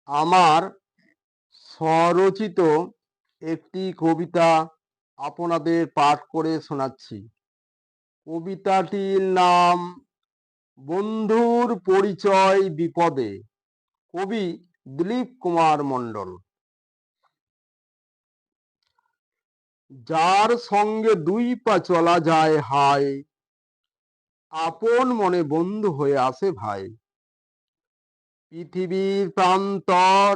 আমার স্বরচিত একটি কবিতা আপনাদের পাঠ করে শোনাচ্ছি। কবিতাটির নাম বন্ধুর পরিচয় বিপদে। কবি দিলীপ কুমার মণ্ডল। যার সঙ্গে দুই পা চলা যায় হায়, আপন মনে বন্ধু হয়ে আসে ভাই। পৃথিবীর প্রান্তর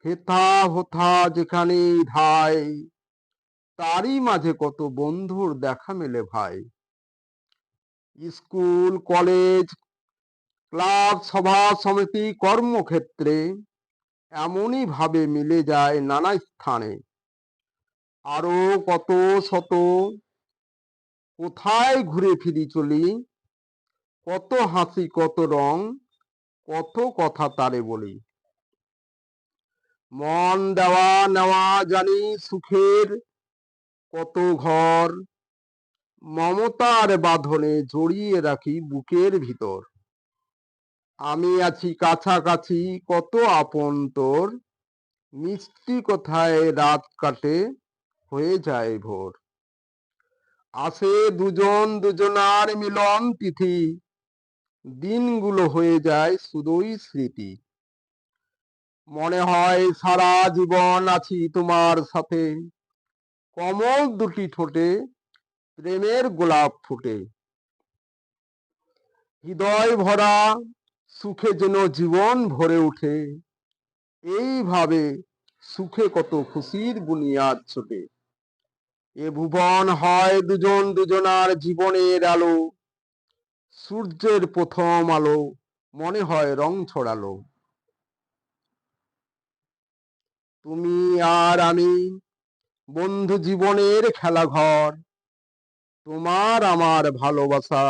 হেথা হোথা যেখানে ধায়, তারই মাঝে কত বন্ধুর দেখা মেলে ভাই। স্কুল, কলেজ, ক্লাব, সভা সমিতি, কর্মক্ষেত্রে এমনই ভাবে মিলে যায় নানা স্থানে। আরো কত শত কোথায় ঘুরে ফিরি চলি, কত হাসি কত রং, কত কথা তারে বলি। মন দেওয়া নেওয়া জানি সুখের কত ঘর, মমতার বাঁধনে জড়িয়ে রাখি বুকের ভিতর। আমি আছি কাছাকাছি কত আপন তোর, মিষ্টি কথায় রাত কাটে হয়ে যায় ভোর। আসে দুজন দুজনার মিলন তিথি, দিনগুলো হয়ে যায় শুধুই স্মৃতি। মনে হয় সারা জীবন আছি তোমার সাথে, কমল দুটি ঠোঁটে প্রেমের গোলাপ ফুটে। হৃদয় ভরা সুখে যেন জীবন ভরে ওঠে, এইভাবে সুখে কত খুশির বুনিয়াদ ছোটে। এ ভুবন হয় দুজন দুজনার জীবনের আলো, সূর্যের প্রথম আলো মনে হয় রং ছড়ালো। তুমি আর আমি বন্ধু জীবনের খেলাঘর, তোমার আমার ভালোবাসা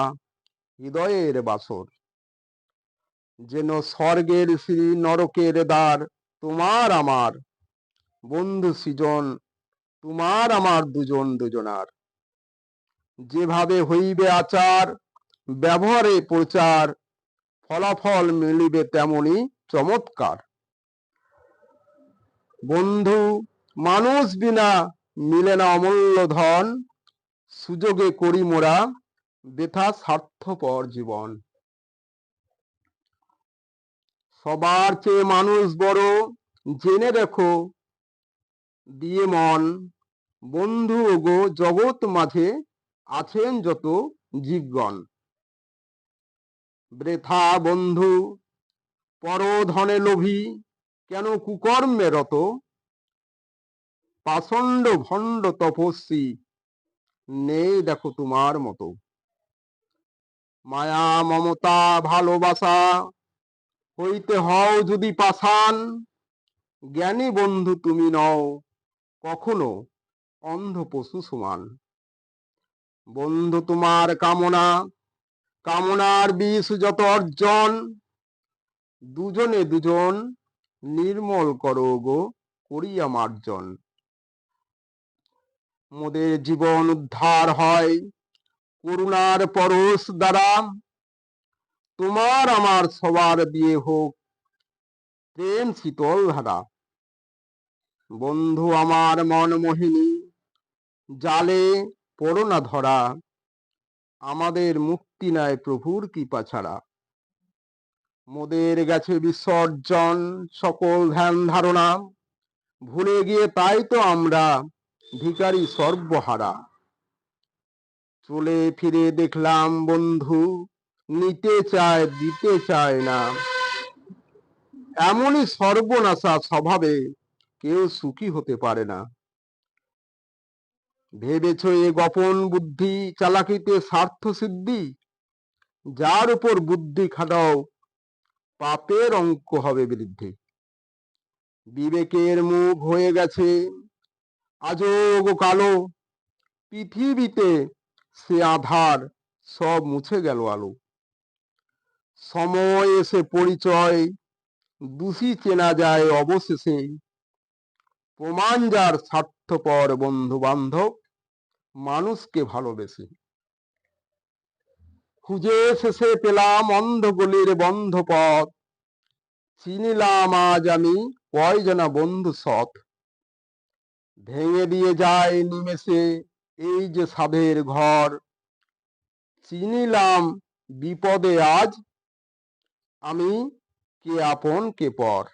হৃদয়ের বাসর। যেন স্বর্গের শ্রী নরকের দ্বার, তোমার আমার বন্ধু সৃজন, তোমার আমার দুজন দুজনার। যেভাবে হইবে আচার, ব্যবহারে প্রচার, ফলাফল মিলিবে তেমনি চমৎকার। বন্ধু মানুষ বিনা মিলে না অমূল্য ধন, সুযোগে করি মোরা বৃথা স্বার্থপর জীবন। সবার চেয়ে মানুষ বড় জেনে রেখো দিয়ে মন, বন্ধু ওগো জগৎ মাঝে আছেন যত জীবগণ। বৃথা বন্ধু পরধনে লোভী, কেন কুকর্মে রত, পাষণ্ড ভণ্ড তপস্বী নেই দেখো তোমার মতো। মায়া মমতা ভালোবাসা হইতে হও যদি পাষাণ, জ্ঞানী বন্ধু তুমি নও কখনো অন্ধ পশু সমান। বন্ধু তোমার কামনা, কামনার বিষ যত অর্জন, দুজনে দুজন নির্মল করো গো করিয়া মার্জন। মোদের জীবন উদ্ধার হয় করুণার পরশ দ্বারা, তোমার আমার সবার বিয়ে হোক প্রেম শীতল ধারা। বন্ধু আমার মন মোহিনী, জালে পড়ো না ধরা, আমাদের মুক্তি নাই প্রভুর কৃপা ছাড়া। মোদের গেছে বিসর্জন সকল ধ্যান ধারণা, ভুলে গিয়ে তাই তো আমরা ভিখারি সর্বহারা। চলে ফিরে দেখলাম বন্ধু নিতে চায় দিতে চায় না, এমনই সর্বনাশা স্বভাবে কেউ সুখী হতে পারে না। ভেবেছ এ গোপন বুদ্ধি চালাকিতে স্বার্থ সিদ্ধি, যার উপর বুদ্ধি খাটাও পাপের অঙ্ক হবে বৃদ্ধি। বিবেকের মুখ হয়ে গেছে আজব কালো, পৃথিবীতে সে আধার সব মুছে গেল আলো। সময় এসে পরিচয় দোষী চেনা যায় অবশেষে, প্রমাণ যার স্বার্থপর বন্ধু বান্ধব মানুষকে ভালোবেসে। খুঁজে শেষে পেলাম অন্ধ গলির বন্ধ পথ, চিনিলাম আজ আমি কয়জনা বন্ধু সৎ, ভেঙে দিয়ে যায় নিমেষে এই যে সাধের ঘর। চিনিলাম বিপদে আজ আমি কে আপন কে পর।